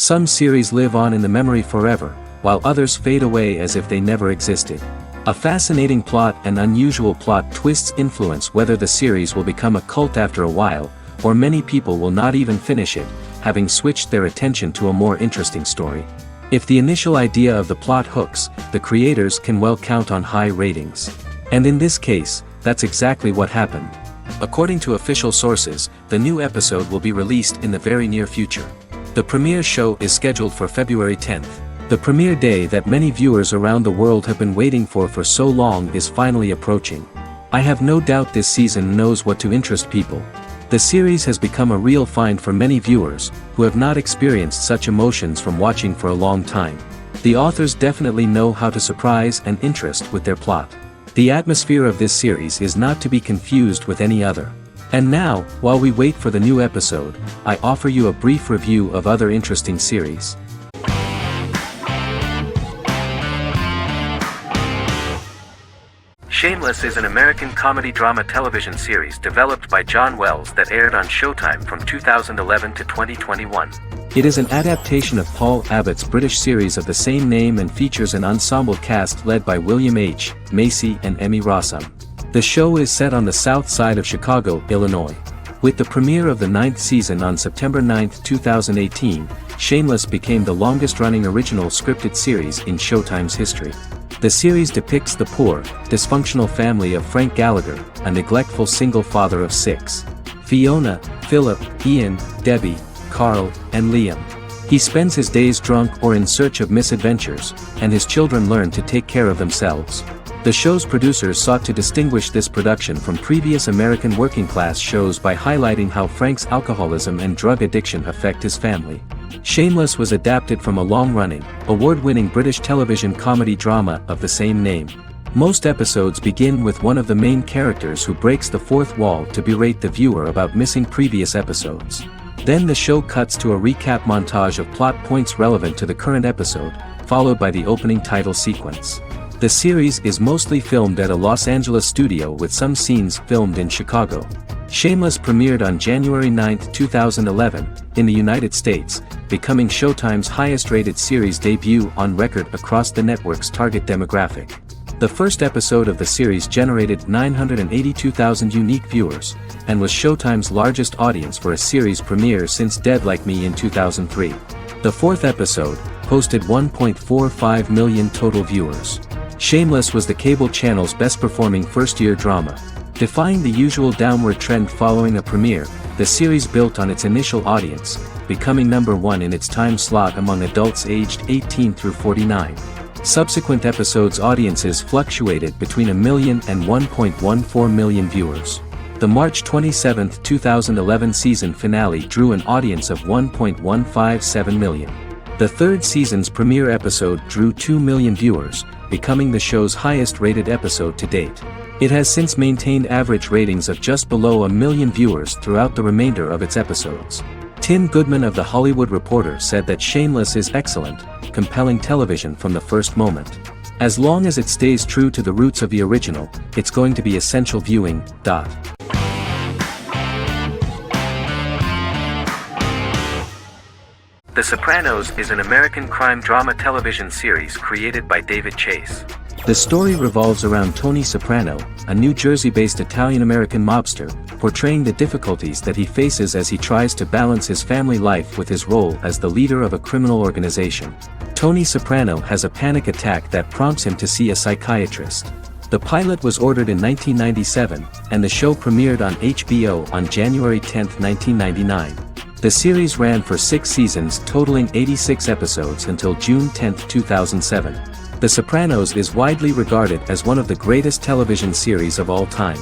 Some series live on in the memory forever, while others fade away as if they never existed. A fascinating plot and unusual plot twists influence whether the series will become a cult after a while, or many people will not even finish it, having switched their attention to a more interesting story. If the initial idea of the plot hooks, the creators can well count on high ratings. And in this case, that's exactly what happened. According to official sources, the new episode will be released in the very near future. The premiere show is scheduled for February 10th. The premiere day that many viewers around the world have been waiting for so long is finally approaching. I have no doubt this season knows what to interest people. The series has become a real find for many viewers, who have not experienced such emotions from watching for a long time. The authors definitely know how to surprise and interest with their plot. The atmosphere of this series is not to be confused with any other. And now, while we wait for the new episode, I offer you a brief review of other interesting series. Shameless is an American comedy-drama television series developed by John Wells that aired on Showtime from 2011 to 2021. It is an adaptation of Paul Abbott's British series of the same name and features an ensemble cast led by William H. Macy and Emmy Rossum. The show is set on the south side of Chicago, Illinois. With the premiere of the 9th season on September 9, 2018, Shameless became the longest-running original scripted series in Showtime's history. The series depicts the poor, dysfunctional family of Frank Gallagher, a neglectful single father of 6. Fiona, Philip, Ian, Debbie, Carl, and Liam. He spends his days drunk or in search of misadventures, and his children learn to take care of themselves. The show's producers sought to distinguish this production from previous American working-class shows by highlighting how Frank's alcoholism and drug addiction affect his family. Shameless was adapted from a long-running, award-winning British television comedy drama of the same name. Most episodes begin with one of the main characters who breaks the fourth wall to berate the viewer about missing previous episodes. Then the show cuts to a recap montage of plot points relevant to the current episode, followed by the opening title sequence. The series is mostly filmed at a Los Angeles studio with some scenes filmed in Chicago. Shameless premiered on January 9, 2011, in the United States, becoming Showtime's highest-rated series debut on record across the network's target demographic. The first episode of the series generated 982,000 unique viewers, and was Showtime's largest audience for a series premiere since Dead Like Me in 2003. The fourth episode posted 1.45 million total viewers. Shameless was the cable channel's best-performing first-year drama. Defying the usual downward trend following a premiere, the series built on its initial audience, becoming #1 in its time slot among adults aged 18 through 49. Subsequent episodes' audiences fluctuated between 1 million and 1.14 million viewers. The March 27, 2011 season finale drew an audience of 1.157 million. The third season's premiere episode drew 2 million viewers, becoming the show's highest-rated episode to date. It has since maintained average ratings of just below 1 million viewers throughout the remainder of its episodes. Tim Goodman of The Hollywood Reporter said that Shameless is excellent, compelling television from the first moment. As long as it stays true to the roots of the original, it's going to be essential viewing. The Sopranos is an American crime drama television series created by David Chase. The story revolves around Tony Soprano, a New Jersey-based Italian-American mobster, portraying the difficulties that he faces as he tries to balance his family life with his role as the leader of a criminal organization. Tony Soprano has a panic attack that prompts him to see a psychiatrist. The pilot was ordered in 1997, and the show premiered on HBO on January 10, 1999. The series ran for 6 seasons totaling 86 episodes until June 10, 2007. The Sopranos is widely regarded as one of the greatest television series of all time.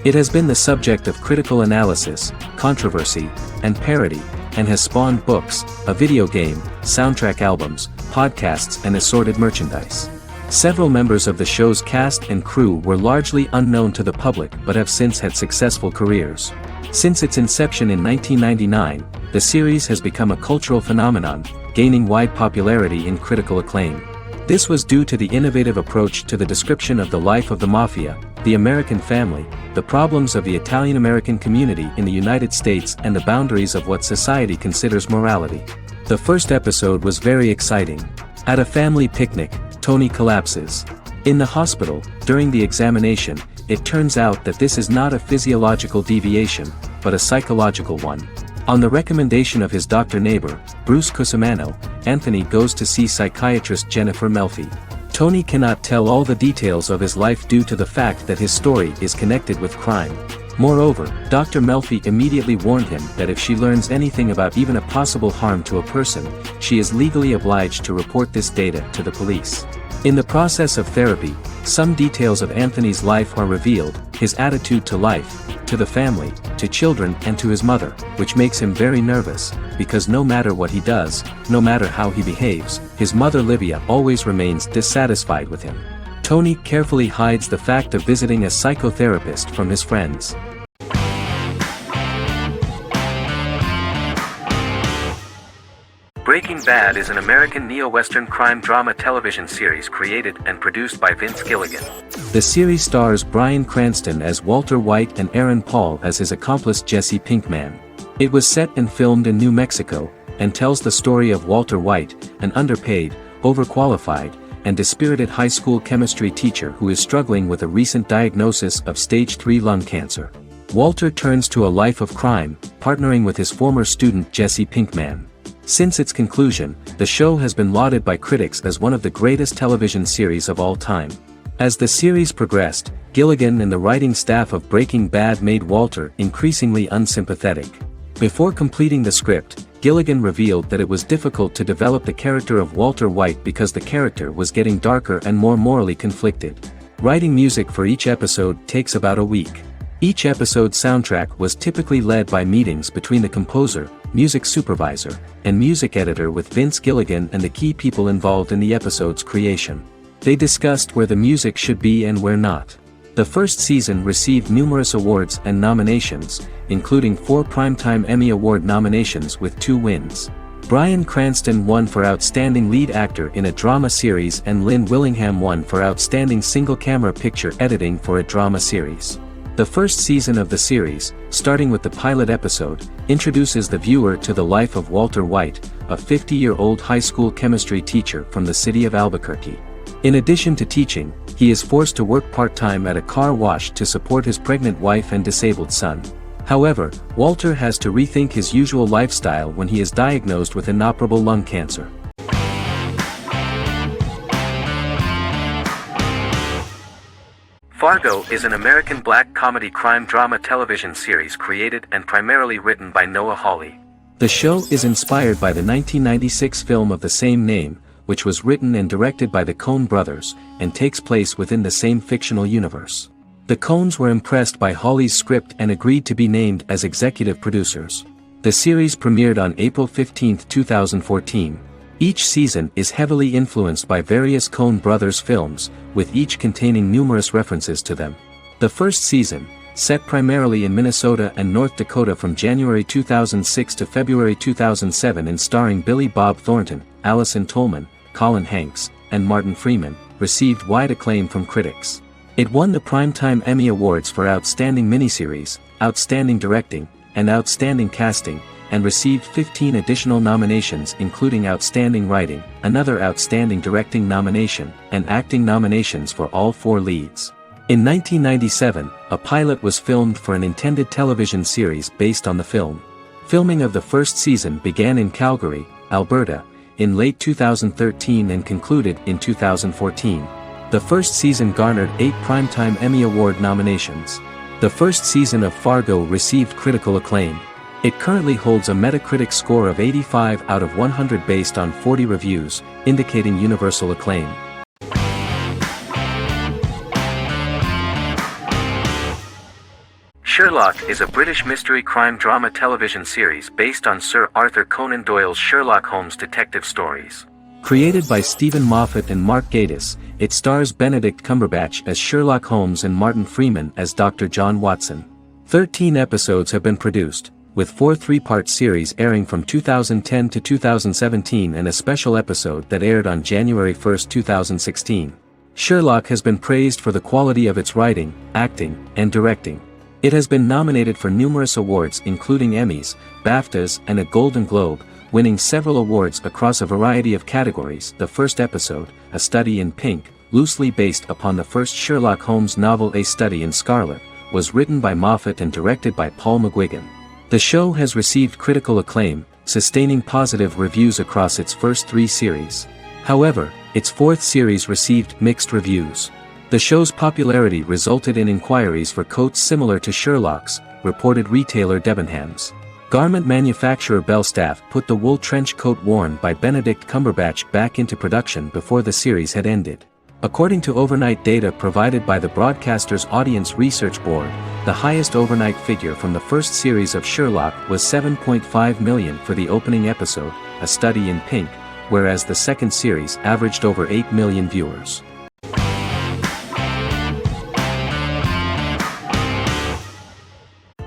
It has been the subject of critical analysis, controversy, and parody, and has spawned books, a video game, soundtrack albums, podcasts and assorted merchandise. Several members of the show's cast and crew were largely unknown to the public but have since had successful careers. Since its inception in 1999, the series has become a cultural phenomenon, gaining wide popularity and critical acclaim. This was due to the innovative approach to the description of the life of the mafia, the American family, the problems of the Italian-American community in the United States and the boundaries of what society considers morality. The first episode was very exciting. At a family picnic, Tony collapses. In the hospital, during the examination, it turns out that this is not a physiological deviation, but a psychological one. On the recommendation of his doctor neighbor, Bruce Cusimano, Anthony goes to see psychiatrist Jennifer Melfi. Tony cannot tell all the details of his life due to the fact that his story is connected with crime. Moreover, Dr. Melfi immediately warned him that if she learns anything about even a possible harm to a person, she is legally obliged to report this data to the police. In the process of therapy, some details of Anthony's life are revealed, his attitude to life, to the family, to children and to his mother, which makes him very nervous, because no matter what he does, no matter how he behaves, his mother Livia always remains dissatisfied with him. Tony carefully hides the fact of visiting a psychotherapist from his friends. Breaking Bad is an American neo-Western crime drama television series created and produced by Vince Gilligan. The series stars Bryan Cranston as Walter White and Aaron Paul as his accomplice Jesse Pinkman. It was set and filmed in New Mexico, and tells the story of Walter White, an underpaid, overqualified, and dispirited high school chemistry teacher who is struggling with a recent diagnosis of stage 3 lung cancer. Walter turns to a life of crime, partnering with his former student Jesse Pinkman. Since its conclusion, the show has been lauded by critics as one of the greatest television series of all time. As the series progressed, Gilligan and the writing staff of Breaking Bad made Walter increasingly unsympathetic. Before completing the script, Gilligan revealed that it was difficult to develop the character of Walter White because the character was getting darker and more morally conflicted. Writing music for each episode takes about a week. Each episode's soundtrack was typically led by meetings between the composer, music supervisor, and music editor with Vince Gilligan and the key people involved in the episode's creation. They discussed where the music should be and where not. The first season received numerous awards and nominations, including 4 Primetime Emmy Award nominations with 2 wins. Bryan Cranston won for Outstanding Lead Actor in a Drama Series and Lynn Willingham won for Outstanding Single-Camera Picture Editing for a Drama Series. The first season of the series, starting with the pilot episode, introduces the viewer to the life of Walter White, a 50-year-old high school chemistry teacher from the city of Albuquerque. In addition to teaching, he is forced to work part-time at a car wash to support his pregnant wife and disabled son. However, Walter has to rethink his usual lifestyle when he is diagnosed with inoperable lung cancer. Fargo is an American black comedy crime drama television series created and primarily written by Noah Hawley. The show is inspired by the 1996 film of the same name, which was written and directed by the Coen brothers, and takes place within the same fictional universe. The Coens were impressed by Hawley's script and agreed to be named as executive producers. The series premiered on April 15, 2014. Each season is heavily influenced by various Coen brothers films, with each containing numerous references to them. The first season, set primarily in Minnesota and North Dakota from January 2006 to February 2007 and starring Billy Bob Thornton, Allison Tolman, Colin Hanks, and Martin Freeman, received wide acclaim from critics. It won the Primetime Emmy Awards for Outstanding Miniseries, Outstanding Directing, and Outstanding Casting, and received 15 additional nominations including Outstanding Writing, another Outstanding Directing nomination, and acting nominations for all 4 leads. In 1997, a pilot was filmed for an intended television series based on the film. Filming of the first season began in Calgary, Alberta, in late 2013 and concluded in 2014. The first season garnered 8 Primetime Emmy Award nominations. The first season of Fargo received critical acclaim. It currently holds a Metacritic score of 85 out of 100 based on 40 reviews, indicating universal acclaim. Sherlock is a British mystery crime drama television series based on Sir Arthur Conan Doyle's Sherlock Holmes detective stories. Created by Stephen Moffat and Mark Gatiss, it stars Benedict Cumberbatch as Sherlock Holmes and Martin Freeman as Dr. John Watson. 13 episodes have been produced, with 4 3-part series airing from 2010 to 2017 and a special episode that aired on January 1, 2016. Sherlock has been praised for the quality of its writing, acting, and directing. It has been nominated for numerous awards including Emmys, BAFTAs, and a Golden Globe, winning several awards across a variety of categories. The first episode, A Study in Pink, loosely based upon the first Sherlock Holmes novel A Study in Scarlet, was written by Moffat and directed by Paul McGuigan. The show has received critical acclaim, sustaining positive reviews across its first 3 series. However, its 4th series received mixed reviews. The show's popularity resulted in inquiries for coats similar to Sherlock's, reported retailer Debenhams. Garment manufacturer Belstaff put the wool trench coat worn by Benedict Cumberbatch back into production before the series had ended. According to overnight data provided by the broadcaster's Audience Research Board, the highest overnight figure from the first series of Sherlock was 7.5 million for the opening episode, A Study in Pink, whereas the second series averaged over 8 million viewers.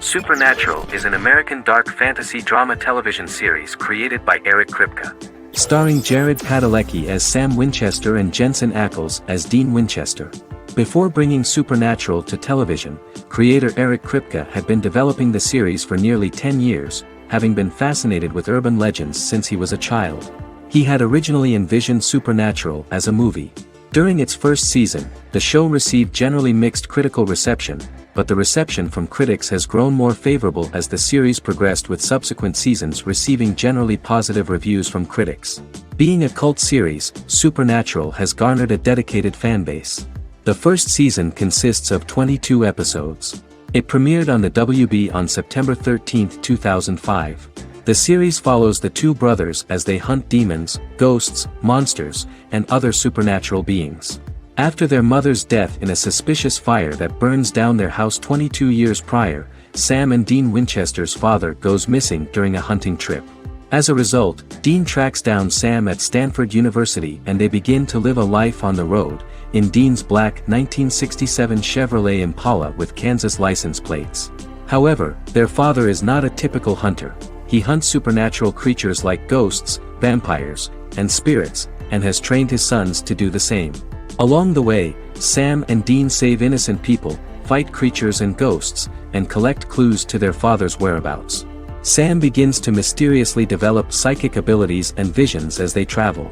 Supernatural is an American dark fantasy drama television series created by Eric Kripke. Starring Jared Padalecki as Sam Winchester and Jensen Ackles as Dean Winchester. Before bringing Supernatural to television, creator Eric Kripke had been developing the series for nearly 10 years, having been fascinated with urban legends since he was a child. He had originally envisioned Supernatural as a movie. During its first season, the show received generally mixed critical reception, but the reception from critics has grown more favorable as the series progressed, with subsequent seasons receiving generally positive reviews from critics. Being a cult series, Supernatural has garnered a dedicated fanbase. The first season consists of 22 episodes. It premiered on the WB on September 13, 2005. The series follows the 2 brothers as they hunt demons, ghosts, monsters, and other supernatural beings. After their mother's death in a suspicious fire that burns down their house 22 years prior, Sam and Dean Winchester's father goes missing during a hunting trip. As a result, Dean tracks down Sam at Stanford University and they begin to live a life on the road, in Dean's black 1967 Chevrolet Impala with Kansas license plates. However, their father is not a typical hunter. He hunts supernatural creatures like ghosts, vampires, and spirits, and has trained his sons to do the same. Along the way, Sam and Dean save innocent people, fight creatures and ghosts, and collect clues to their father's whereabouts. Sam begins to mysteriously develop psychic abilities and visions as they travel.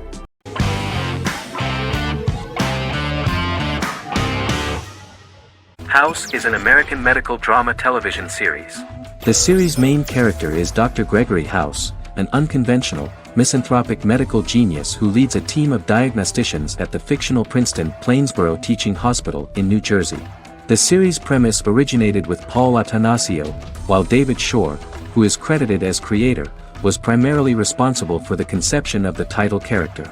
House is an American medical drama television series. The series' main character is Dr. Gregory House, an unconventional, misanthropic medical genius who leads a team of diagnosticians at the fictional Princeton Plainsboro Teaching Hospital in New Jersey. The series' premise originated with Paul Attanasio, while David Shore, who is credited as creator, was primarily responsible for the conception of the title character.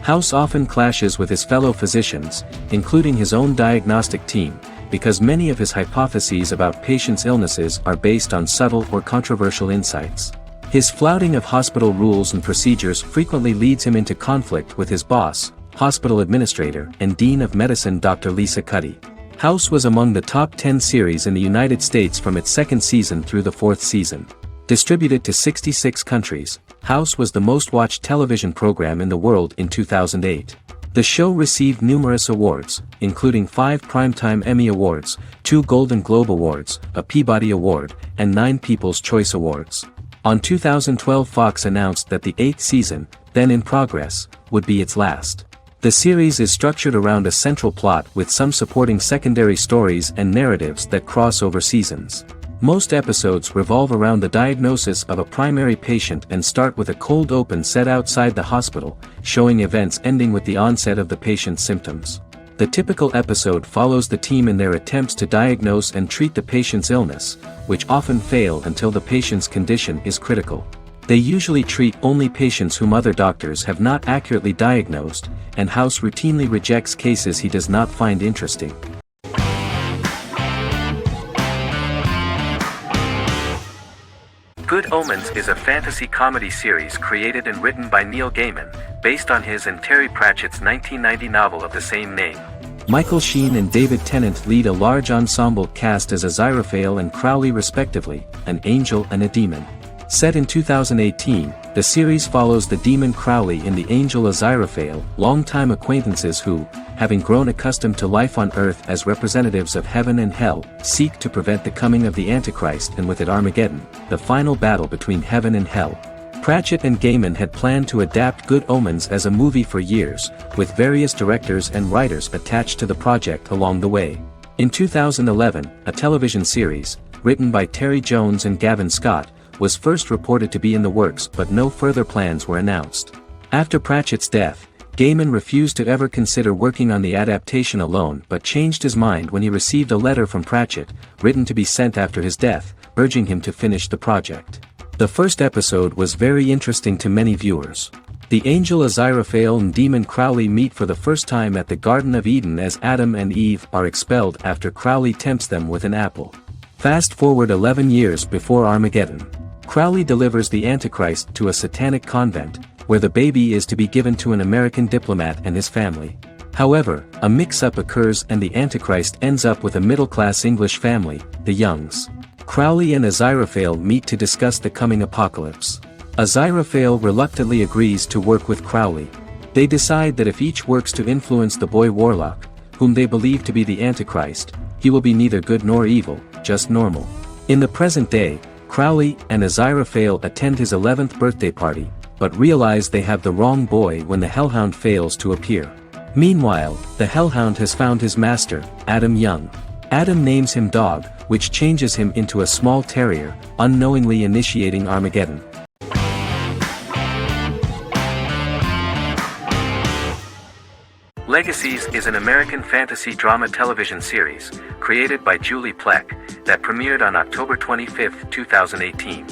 House often clashes with his fellow physicians, including his own diagnostic team, because many of his hypotheses about patients' illnesses are based on subtle or controversial insights. His flouting of hospital rules and procedures frequently leads him into conflict with his boss, hospital administrator, and dean of medicine Dr. Lisa Cuddy. House was among the top 10 series in the United States from its second season through the 4th season. Distributed to 66 countries, House was the most-watched television program in the world in 2008. The show received numerous awards, including 5 Primetime Emmy Awards, 2 Golden Globe Awards, a Peabody Award, and 9 People's Choice Awards. On 2012, Fox announced that the 8th season, then in progress, would be its last. The series is structured around a central plot with some supporting secondary stories and narratives that cross over seasons. Most episodes revolve around the diagnosis of a primary patient and start with a cold open set outside the hospital, showing events ending with the onset of the patient's symptoms. The typical episode follows the team in their attempts to diagnose and treat the patient's illness, which often fail until the patient's condition is critical. They usually treat only patients whom other doctors have not accurately diagnosed, and House routinely rejects cases he does not find interesting. Good Omens is a fantasy comedy series created and written by Neil Gaiman, based on his and Terry Pratchett's 1990 novel of the same name. Michael Sheen and David Tennant lead a large ensemble cast as Aziraphale and Crowley respectively, an angel and a demon. Set in 2018, the series follows the demon Crowley and the angel Aziraphale, longtime acquaintances who, having grown accustomed to life on Earth as representatives of heaven and hell, seek to prevent the coming of the Antichrist and with it Armageddon, the final battle between heaven and hell. Pratchett and Gaiman had planned to adapt Good Omens as a movie for years, with various directors and writers attached to the project along the way. In 2011, a television series, written by Terry Jones and Gavin Scott, was first reported to be in the works, but no further plans were announced. After Pratchett's death, Gaiman refused to ever consider working on the adaptation alone, but changed his mind when he received a letter from Pratchett, written to be sent after his death, urging him to finish the project. The first episode was very interesting to many viewers. The angel Aziraphale and demon Crowley meet for the first time at the Garden of Eden as Adam and Eve are expelled after Crowley tempts them with an apple. Fast forward 11 years before Armageddon. Crowley delivers the Antichrist to a satanic convent, where the baby is to be given to an American diplomat and his family. However, a mix-up occurs and the Antichrist ends up with a middle-class English family, the Youngs. Crowley and Aziraphale meet to discuss the coming apocalypse. Aziraphale reluctantly agrees to work with Crowley. They decide that if each works to influence the boy warlock, whom they believe to be the Antichrist, he will be neither good nor evil, just normal. In the present day, Crowley and Aziraphale attend his 11th birthday party, but realize they have the wrong boy when the Hellhound fails to appear. Meanwhile, the Hellhound has found his master, Adam Young. Adam names him Dog, which changes him into a small terrier, unknowingly initiating Armageddon. Legacies is an American fantasy drama television series, created by Julie Plec, that premiered on October 25, 2018.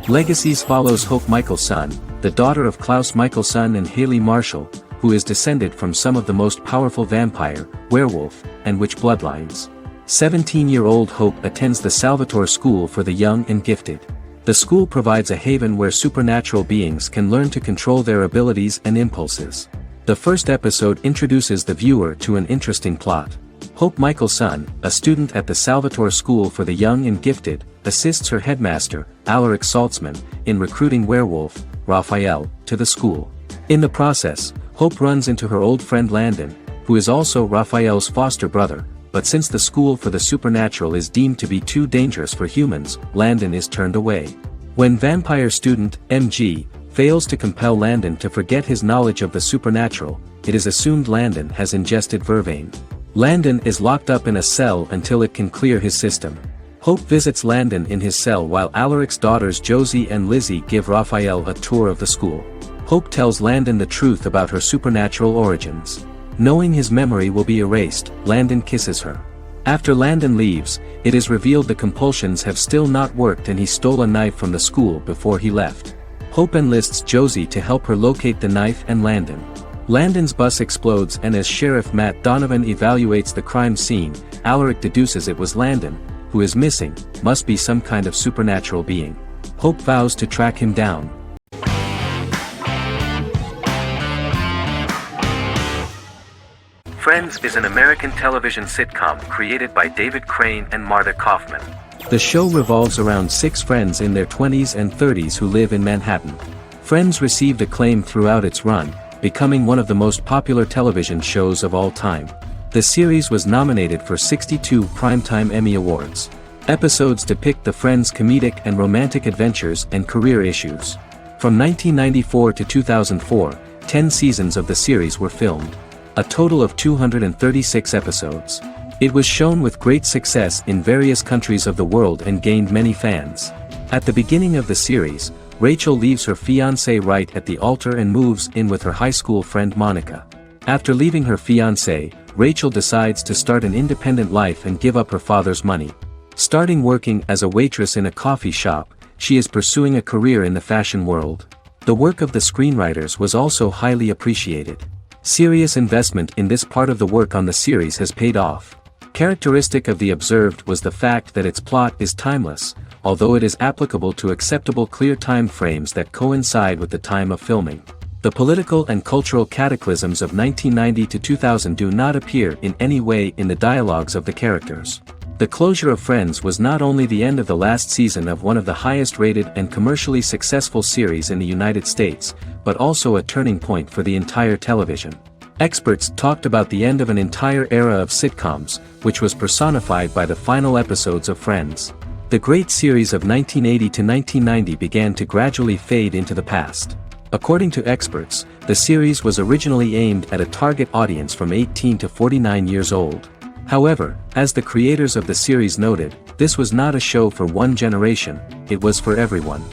Legacies follows Hope Michelson, the daughter of Klaus Michelson and Haley Marshall, who is descended from some of the most powerful vampire, werewolf, and witch bloodlines. 17-year-old Hope attends the Salvatore School for the Young and Gifted. The school provides a haven where supernatural beings can learn to control their abilities and impulses. The first episode introduces the viewer to an interesting plot. Hope Michelson, a student at the Salvatore School for the Young and Gifted, assists her headmaster, Alaric Saltzman, in recruiting werewolf, Raphael, to the school. In the process, Hope runs into her old friend Landon, who is also Raphael's foster brother, but since the school for the supernatural is deemed to be too dangerous for humans, Landon is turned away. When vampire student, MG, fails to compel Landon to forget his knowledge of the supernatural, it is assumed Landon has ingested vervain. Landon is locked up in a cell until it can clear his system. Hope visits Landon in his cell while Alaric's daughters Josie and Lizzie give Raphael a tour of the school. Hope tells Landon the truth about her supernatural origins. Knowing his memory will be erased, Landon kisses her. After Landon leaves, it is revealed the compulsions have still not worked and he stole a knife from the school before he left. Hope enlists Josie to help her locate the knife and Landon. Landon's bus explodes and as Sheriff Matt Donovan evaluates the crime scene, Alaric deduces it was Landon, who is missing, must be some kind of supernatural being. Hope vows to track him down. Friends is an American television sitcom created by David Crane and Marta Kaufman. The show revolves around 6 friends in their 20s and 30s who live in Manhattan. Friends received acclaim throughout its run, becoming one of the most popular television shows of all time. The series was nominated for 62 Primetime Emmy Awards. Episodes depict the friends' comedic and romantic adventures and career issues. From 1994 to 2004, 10 seasons of the series were filmed. A total of 236 episodes. It was shown with great success in various countries of the world and gained many fans. At the beginning of the series, Rachel leaves her fiancé right at the altar and moves in with her high school friend Monica. After leaving her fiancé, Rachel decides to start an independent life and give up her father's money. Starting working as a waitress in a coffee shop, she is pursuing a career in the fashion world. The work of the screenwriters was also highly appreciated. Serious investment in this part of the work on the series has paid off. Characteristic of The Observed was the fact that its plot is timeless, although it is applicable to acceptable clear time frames that coincide with the time of filming. The political and cultural cataclysms of 1990 to 2000 do not appear in any way in the dialogues of the characters. The closure of Friends was not only the end of the last season of one of the highest-rated and commercially successful series in the United States, but also a turning point for the entire television. Experts talked about the end of an entire era of sitcoms, which was personified by the final episodes of Friends. The great series of 1980 to 1990 began to gradually fade into the past. According to experts, the series was originally aimed at a target audience from 18 to 49 years old. However, as the creators of the series noted, this was not a show for one generation, it was for everyone.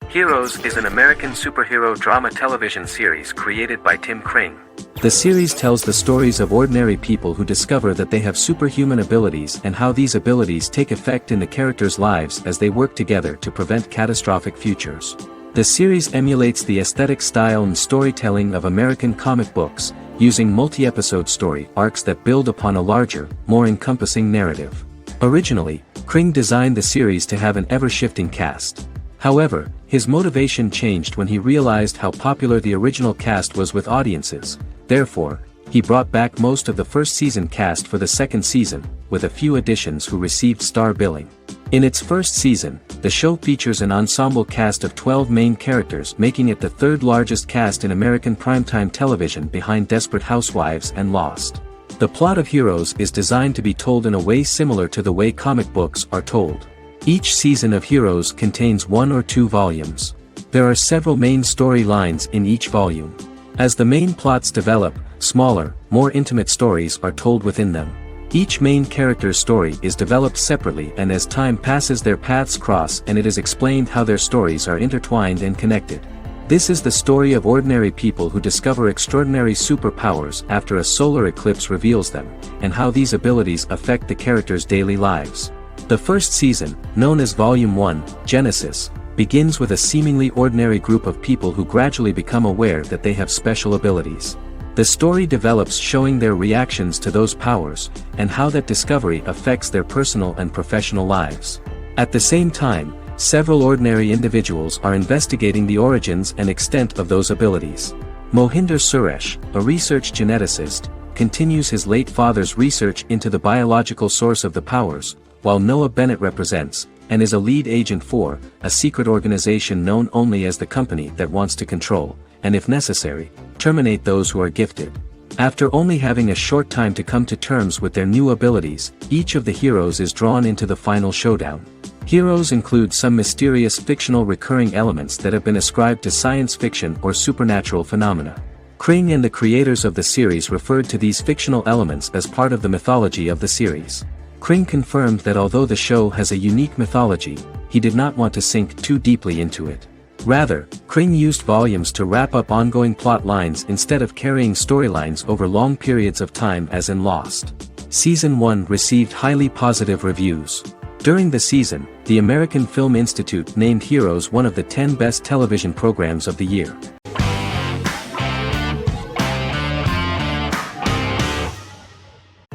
Heroes is an American superhero drama television series created by Tim Kring. The series tells the stories of ordinary people who discover that they have superhuman abilities and how these abilities take effect in the characters' lives as they work together to prevent catastrophic futures. The series emulates the aesthetic style and storytelling of American comic books, using multi-episode story arcs that build upon a larger, more encompassing narrative. Originally, Kring designed the series to have an ever-shifting cast. However, his motivation changed when he realized how popular the original cast was with audiences. Therefore, he brought back most of the first season cast for the second season, with a few additions who received star billing. In its first season, the show features an ensemble cast of 12 main characters, making it the third largest cast in American primetime television behind Desperate Housewives and Lost. The plot of Heroes is designed to be told in a way similar to the way comic books are told. Each season of Heroes contains 1 or 2 volumes. There are several main storylines in each volume. As the main plots develop, smaller, more intimate stories are told within them. Each main character's story is developed separately, and as time passes their paths cross and it is explained how their stories are intertwined and connected. This is the story of ordinary people who discover extraordinary superpowers after a solar eclipse reveals them, and how these abilities affect the characters' daily lives. The first season, known as Volume 1, Genesis, begins with a seemingly ordinary group of people who gradually become aware that they have special abilities. The story develops showing their reactions to those powers, and how that discovery affects their personal and professional lives. At the same time, several ordinary individuals are investigating the origins and extent of those abilities. Mohinder Suresh, a research geneticist, continues his late father's research into the biological source of the powers, while Noah Bennett represents, and is a lead agent for, a secret organization known only as the Company that wants to control, and if necessary, terminate those who are gifted. After only having a short time to come to terms with their new abilities, each of the heroes is drawn into the final showdown. Heroes include some mysterious fictional recurring elements that have been ascribed to science fiction or supernatural phenomena. Kring and the creators of the series referred to these fictional elements as part of the mythology of the series. Kring confirmed that although the show has a unique mythology, he did not want to sink too deeply into it. Rather, Kring used volumes to wrap up ongoing plot lines instead of carrying storylines over long periods of time as in Lost. Season 1 received highly positive reviews. During the season, the American Film Institute named Heroes one of the 10 best television programs of the year.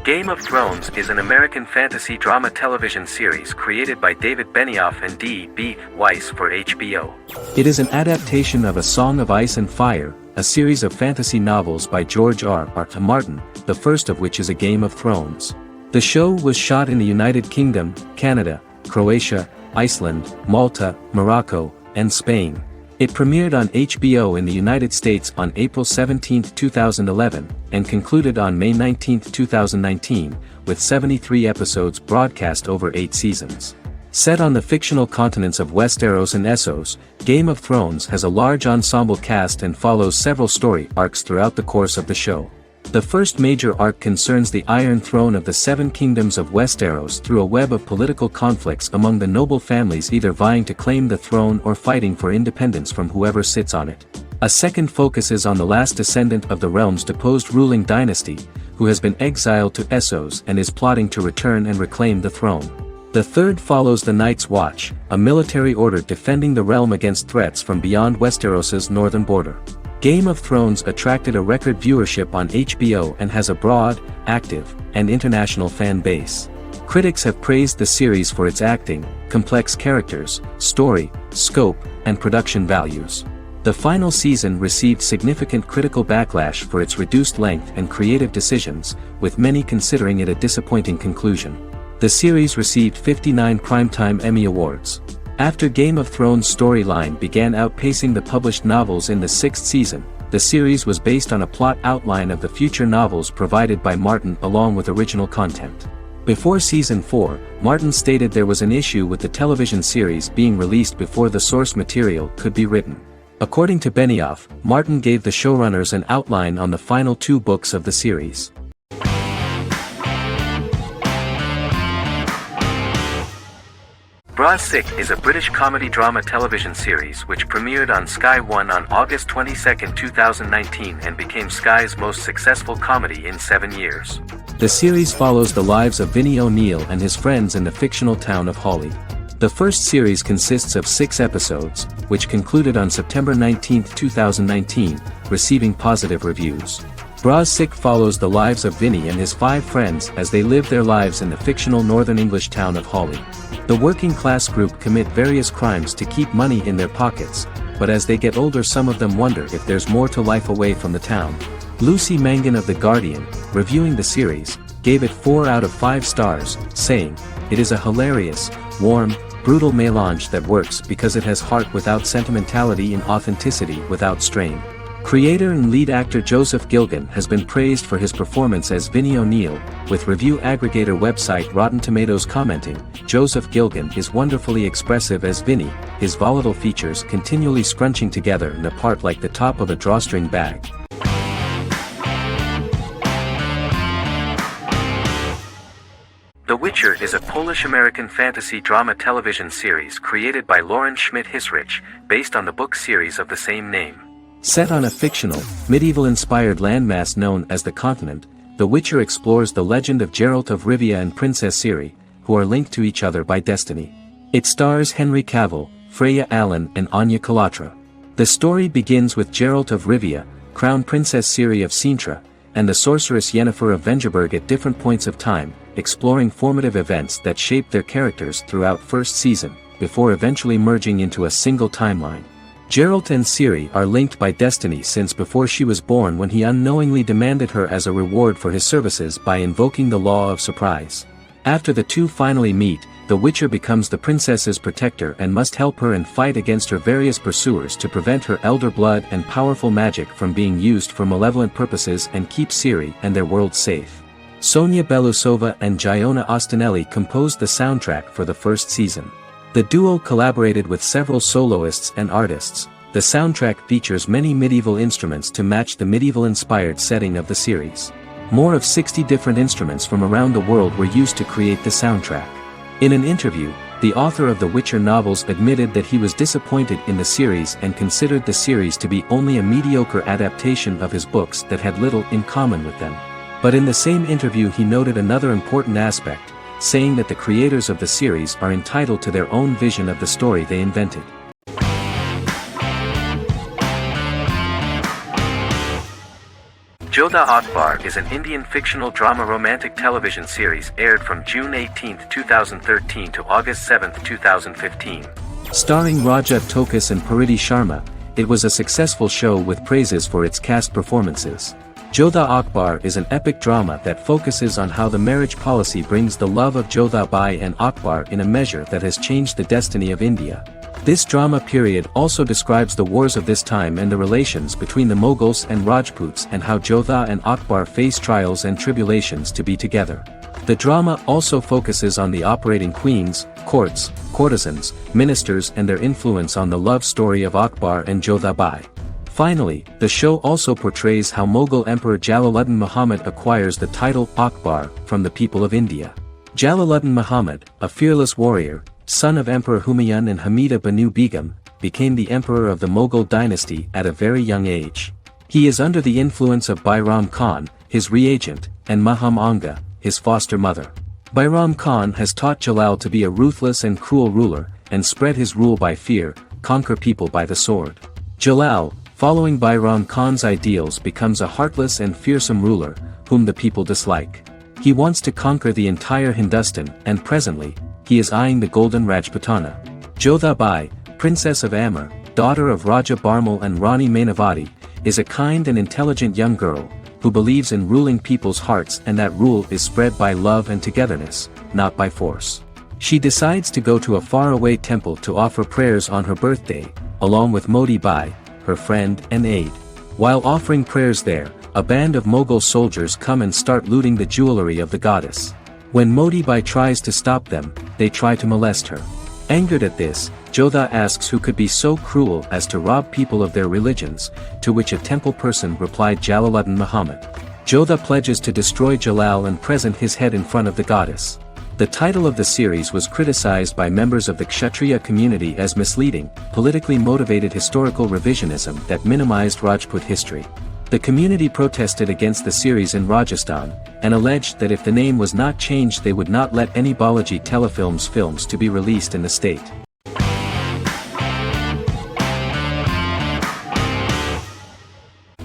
Game of Thrones is an American fantasy drama television series created by David Benioff and D.B. Weiss for HBO. It is an adaptation of A Song of Ice and Fire, a series of fantasy novels by George R.R. Martin, the first of which is A Game of Thrones. The show was shot in the United Kingdom, Canada, Croatia, Iceland, Malta, Morocco, and Spain. It premiered on HBO in the United States on April 17, 2011, and concluded on May 19, 2019, with 73 episodes broadcast over 8 seasons. Set on the fictional continents of Westeros and Essos, Game of Thrones has a large ensemble cast and follows several story arcs throughout the course of the show. The first major arc concerns the Iron Throne of the Seven Kingdoms of Westeros through a web of political conflicts among the noble families either vying to claim the throne or fighting for independence from whoever sits on it. A second focuses on the last descendant of the realm's deposed ruling dynasty, who has been exiled to Essos and is plotting to return and reclaim the throne. The third follows the Night's Watch, a military order defending the realm against threats from beyond Westeros's northern border. Game of Thrones attracted a record viewership on HBO and has a broad, active, and international fan base. Critics have praised the series for its acting, complex characters, story, scope, and production values. The final season received significant critical backlash for its reduced length and creative decisions, with many considering it a disappointing conclusion. The series received 59 Primetime Emmy Awards. After Game of Thrones' storyline began outpacing the published novels in the 6th season, The series was based on a plot outline of the future novels provided by Martin along with original content. Before Season 4, Martin stated there was an issue with the television series being released before the source material could be written. According to Benioff, Martin gave the showrunners an outline on the final 2 books of the series. Bra Sick is a British comedy drama television series which premiered on Sky One on August 22, 2019 and became Sky's most successful comedy in 7 years. The series follows the lives of Vinnie O'Neill and his friends in the fictional town of Hawley. The first series consists of 6 episodes, which concluded on September 19, 2019, receiving positive reviews. Bra Sick follows the lives of Vinnie and his 5 friends as they live their lives in the fictional Northern English town of Hawley. The working class group commit various crimes to keep money in their pockets, but as they get older some of them wonder if there's more to life away from the town. Lucy Mangan of The Guardian, reviewing the series, gave it 4 out of 5 stars, saying, "It is a hilarious, warm, brutal melange that works because it has heart without sentimentality and authenticity without strain." Creator and lead actor Joseph Gilgun has been praised for his performance as Vinnie O'Neill, with review aggregator website Rotten Tomatoes commenting, "Joseph Gilgun is wonderfully expressive as Vinnie, his volatile features continually scrunching together and apart like the top of a drawstring bag." The Witcher is a Polish-American fantasy drama television series created by Lauren Schmidt-Hissrich, based on the book series of the same name. Set on a fictional, medieval-inspired landmass known as the Continent, The Witcher explores the legend of Geralt of Rivia and Princess Ciri, who are linked to each other by destiny. It stars Henry Cavill, Freya Allan and Anya Chalotra. The story begins with Geralt of Rivia, Crown Princess Ciri of Sintra, and the sorceress Yennefer of Vengerberg at different points of time, exploring formative events that shaped their characters throughout first season, before eventually merging into a single timeline. Geralt and Ciri are linked by destiny since before she was born when he unknowingly demanded her as a reward for his services by invoking the law of surprise. After the two finally meet, the Witcher becomes the princess's protector and must help her and fight against her various pursuers to prevent her elder blood and powerful magic from being used for malevolent purposes and keep Ciri and their world safe. Sonia Belousova and Giona Ostinelli composed the soundtrack for the first season. The duo collaborated with several soloists and artists. The soundtrack features many medieval instruments to match the medieval-inspired setting of the series. More of 60 different instruments from around the world were used to create the soundtrack. In an interview, the author of the Witcher novels admitted that he was disappointed in the series and considered the series to be only a mediocre adaptation of his books that had little in common with them. But in the same interview he noted another important aspect, saying that the creators of the series are entitled to their own vision of the story they invented. Jodha Akbar is an Indian fictional drama romantic television series aired from June 18, 2013 to August 7, 2015. Starring Rajat Tokas and Pariti Sharma, it was a successful show with praises for its cast performances. Jodha Akbar is an epic drama that focuses on how the marriage policy brings the love of Jodha Bai and Akbar in a measure that has changed the destiny of India. This drama period also describes the wars of this time and the relations between the Mughals and Rajputs and how Jodha and Akbar face trials and tribulations to be together. The drama also focuses on the operating queens, courts, courtesans, ministers and their influence on the love story of Akbar and Jodha Bai. Finally, the show also portrays how Mughal Emperor Jalaluddin Muhammad acquires the title Akbar from the people of India. Jalaluddin Muhammad, a fearless warrior, son of Emperor Humayun and Hamida Banu Begum, became the emperor of the Mughal dynasty at a very young age. He is under the influence of Bairam Khan, his reagent, and Maham Anga, his foster mother. Bairam Khan has taught Jalal to be a ruthless and cruel ruler, and spread his rule by fear, conquer people by the sword. Jalal, following Bairam Khan's ideals, becomes a heartless and fearsome ruler, whom the people dislike. He wants to conquer the entire Hindustan and presently, he is eyeing the Golden Rajputana. Jodha Bai, Princess of Amber, daughter of Raja Barmal and Rani Mainavati, is a kind and intelligent young girl, who believes in ruling people's hearts and that rule is spread by love and togetherness, not by force. She decides to go to a faraway temple to offer prayers on her birthday, along with Modi Bai, her friend and aide. While offering prayers there, a band of Mughal soldiers come and start looting the jewelry of the goddess. When Modibai tries to stop them, they try to molest her. Angered at this, Jodha asks who could be so cruel as to rob people of their religions, to which a temple person replied Jalaluddin Muhammad. Jodha pledges to destroy Jalal and present his head in front of the goddess. The title of the series was criticized by members of the Kshatriya community as misleading, politically motivated historical revisionism that minimized Rajput history. The community protested against the series in Rajasthan, and alleged that if the name was not changed they would not let any Balaji Telefilms films to be released in the state.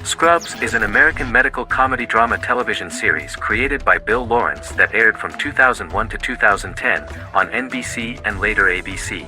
Scrubs is an American medical comedy drama television series created by Bill Lawrence that aired from 2001 to 2010 on NBC and later ABC.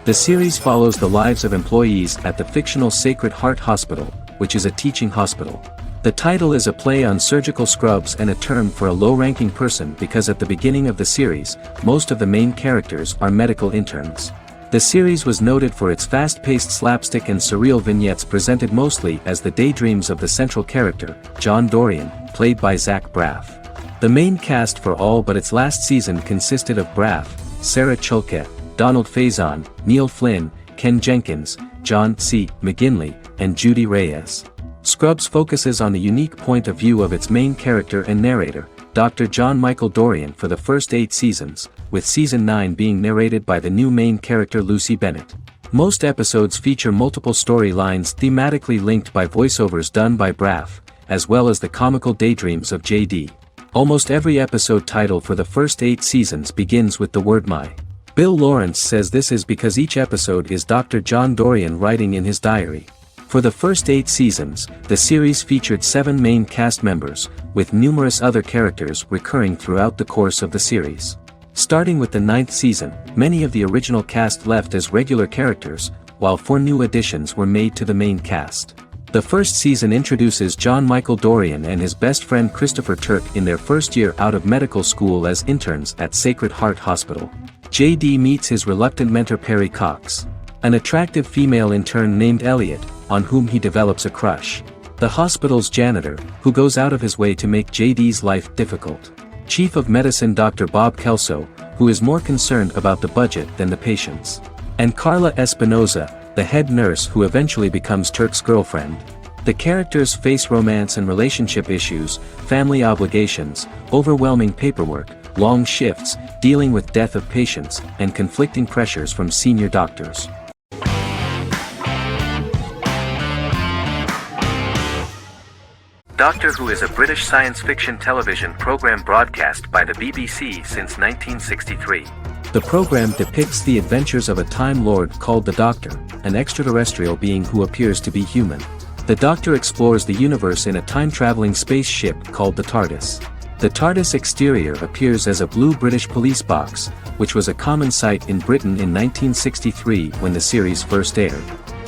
The series follows the lives of employees at the fictional Sacred Heart Hospital, which is a teaching hospital. The title is a play on surgical scrubs and a term for a low-ranking person because at the beginning of the series, most of the main characters are medical interns. The series was noted for its fast-paced slapstick and surreal vignettes presented mostly as the daydreams of the central character, John Dorian, played by Zach Braff. The main cast for all but its last season consisted of Braff, Sarah Chulke, Donald Faison, Neil Flynn, Ken Jenkins, John C. McGinley, and Judy Reyes. Scrubs focuses on the unique point of view of its main character and narrator, Dr. John Michael Dorian for the first 8 seasons, with season 9 being narrated by the new main character Lucy Bennett. Most episodes feature multiple storylines thematically linked by voiceovers done by Braff, as well as the comical daydreams of JD. Almost every episode title for the first 8 seasons begins with the word my. Bill Lawrence says this is because each episode is Dr. John Dorian writing in his diary. For the first 8 seasons, the series featured 7 main cast members, with numerous other characters recurring throughout the course of the series. Starting with the 9th season, many of the original cast left as regular characters, while 4 new additions were made to the main cast. The first season introduces John Michael Dorian and his best friend Christopher Turk in their first year out of medical school as interns at Sacred Heart Hospital. JD meets his reluctant mentor Perry Cox, an attractive female intern named Elliot, on whom he develops a crush. The hospital's janitor, who goes out of his way to make JD's life difficult. Chief of Medicine Dr. Bob Kelso, who is more concerned about the budget than the patients. And Carla Espinoza, the head nurse who eventually becomes Turk's girlfriend. The characters face romance and relationship issues, family obligations, overwhelming paperwork, long shifts, dealing with death of patients, and conflicting pressures from senior doctors. Doctor Who is a British science fiction television program broadcast by the BBC since 1963. The program depicts the adventures of a Time Lord called the Doctor, an extraterrestrial being who appears to be human. The Doctor explores the universe in a time-traveling spaceship called the TARDIS. The TARDIS exterior appears as a blue British police box, which was a common sight in Britain in 1963 when the series first aired.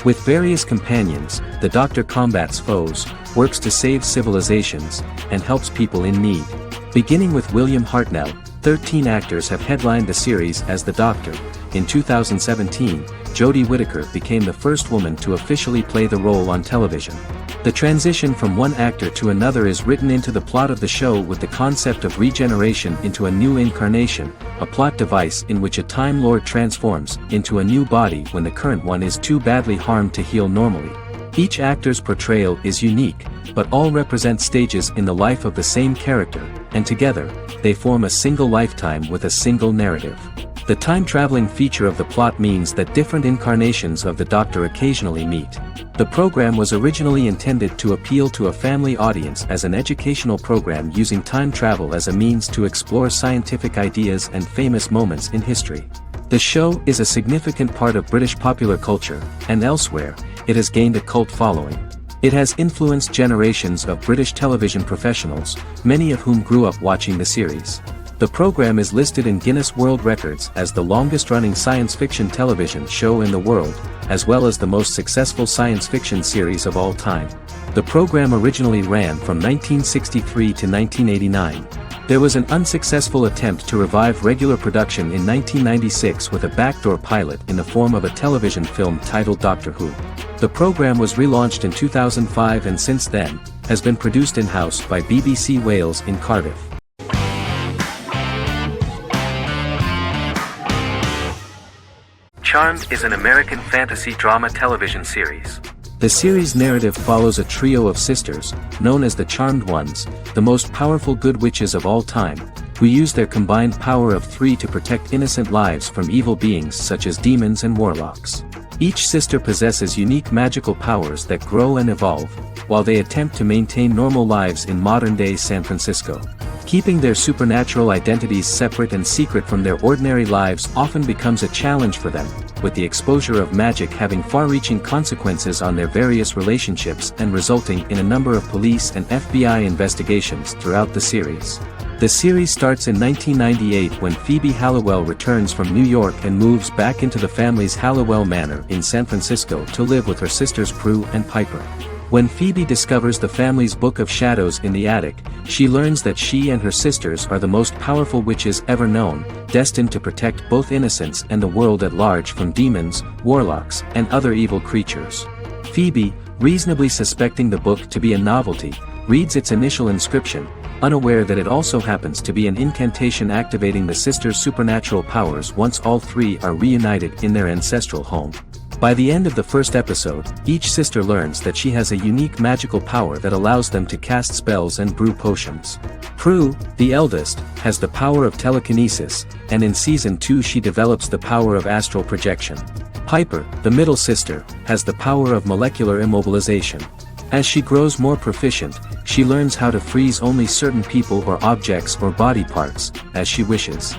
With various companions, the Doctor combats foes, works to save civilizations, and helps people in need. Beginning with William Hartnell, 13 actors have headlined the series as the Doctor. In 2017, Jodie Whittaker became the first woman to officially play the role on television. The transition from one actor to another is written into the plot of the show with the concept of regeneration into a new incarnation, a plot device in which a Time Lord transforms into a new body when the current one is too badly harmed to heal normally. Each actor's portrayal is unique, but all represent stages in the life of the same character, and together, they form a single lifetime with a single narrative. The time-traveling feature of the plot means that different incarnations of the Doctor occasionally meet. The program was originally intended to appeal to a family audience as an educational program using time travel as a means to explore scientific ideas and famous moments in history. The show is a significant part of British popular culture, and elsewhere, it has gained a cult following. It has influenced generations of British television professionals, many of whom grew up watching the series. The program is listed in Guinness World Records as the longest-running science fiction television show in the world, as well as the most successful science fiction series of all time. The program originally ran from 1963 to 1989. There was an unsuccessful attempt to revive regular production in 1996 with a backdoor pilot in the form of a television film titled Doctor Who. The program was relaunched in 2005 and since then, has been produced in-house by BBC Wales in Cardiff. Charmed is an American fantasy drama television series. The series' narrative follows a trio of sisters, known as the Charmed Ones, the most powerful good witches of all time, who use their combined power of 3 to protect innocent lives from evil beings such as demons and warlocks. Each sister possesses unique magical powers that grow and evolve, while they attempt to maintain normal lives in modern-day San Francisco. Keeping their supernatural identities separate and secret from their ordinary lives often becomes a challenge for them, with the exposure of magic having far-reaching consequences on their various relationships and resulting in a number of police and FBI investigations throughout the series. The series starts in 1998 when Phoebe Halliwell returns from New York and moves back into the family's Halliwell Manor in San Francisco to live with her sisters Prue and Piper. When Phoebe discovers the family's Book of Shadows in the attic, she learns that she and her sisters are the most powerful witches ever known, destined to protect both innocents and the world at large from demons, warlocks, and other evil creatures. Phoebe, reasonably suspecting the book to be a novelty, reads its initial inscription, unaware that it also happens to be an incantation activating the sisters' supernatural powers once all 3 are reunited in their ancestral home. By the end of the first episode, each sister learns that she has a unique magical power that allows them to cast spells and brew potions. Prue, the eldest, has the power of telekinesis, and in Season 2 she develops the power of astral projection. Piper, the middle sister, has the power of molecular immobilization. As she grows more proficient, she learns how to freeze only certain people or objects or body parts, as she wishes.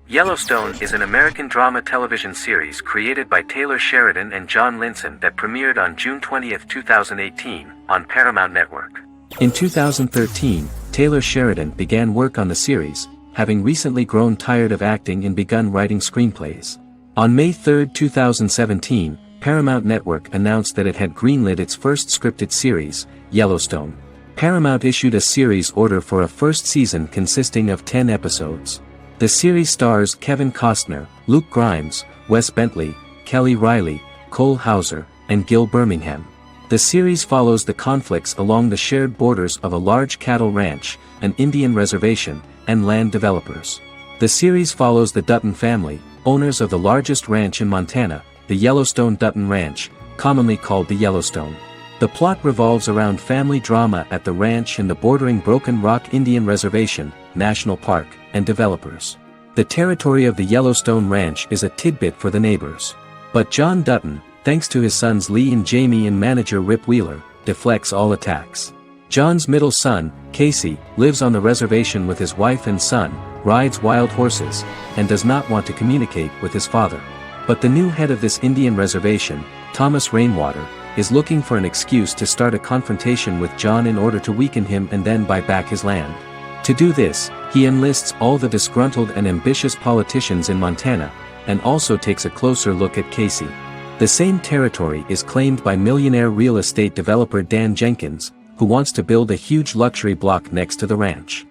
Yellowstone is an American drama television series created by Taylor Sheridan and John Linson that premiered on June 20, 2018, on Paramount Network. In 2013, Taylor Sheridan began work on the series, having recently grown tired of acting and begun writing screenplays. On May 3, 2017, Paramount Network announced that it had greenlit its first scripted series, Yellowstone. Paramount issued a series order for a first season consisting of 10 episodes. The series stars Kevin Costner, Luke Grimes, Wes Bentley, Kelly Riley, Cole Hauser, and Gil Birmingham. The series follows the conflicts along the shared borders of a large cattle ranch, an Indian reservation, and land developers. The series follows the Dutton family, owners of the largest ranch in Montana, the Yellowstone Dutton Ranch, commonly called the Yellowstone. The plot revolves around family drama at the ranch and the bordering Broken Rock Indian Reservation, National Park, and developers. The territory of the Yellowstone Ranch is a tidbit for the neighbors. But John Dutton, thanks to his sons Lee and Jamie and manager Rip Wheeler, deflects all attacks. John's middle son, Casey, lives on the reservation with his wife and son, rides wild horses, and does not want to communicate with his father. But the new head of this Indian reservation, Thomas Rainwater, is looking for an excuse to start a confrontation with John in order to weaken him and then buy back his land. To do this, he enlists all the disgruntled and ambitious politicians in Montana, and also takes a closer look at Casey. The same territory is claimed by millionaire real estate developer Dan Jenkins, who wants to build a huge luxury block next to the ranch.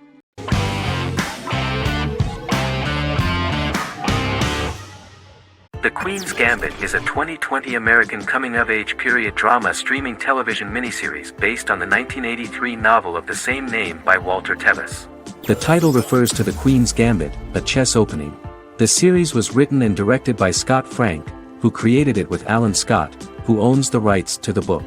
The Queen's Gambit is a 2020 American coming-of-age period drama streaming television miniseries based on the 1983 novel of the same name by Walter Tevis. The title refers to the Queen's Gambit, a chess opening. The series was written and directed by Scott Frank, who created it with Alan Scott, who owns the rights to the book.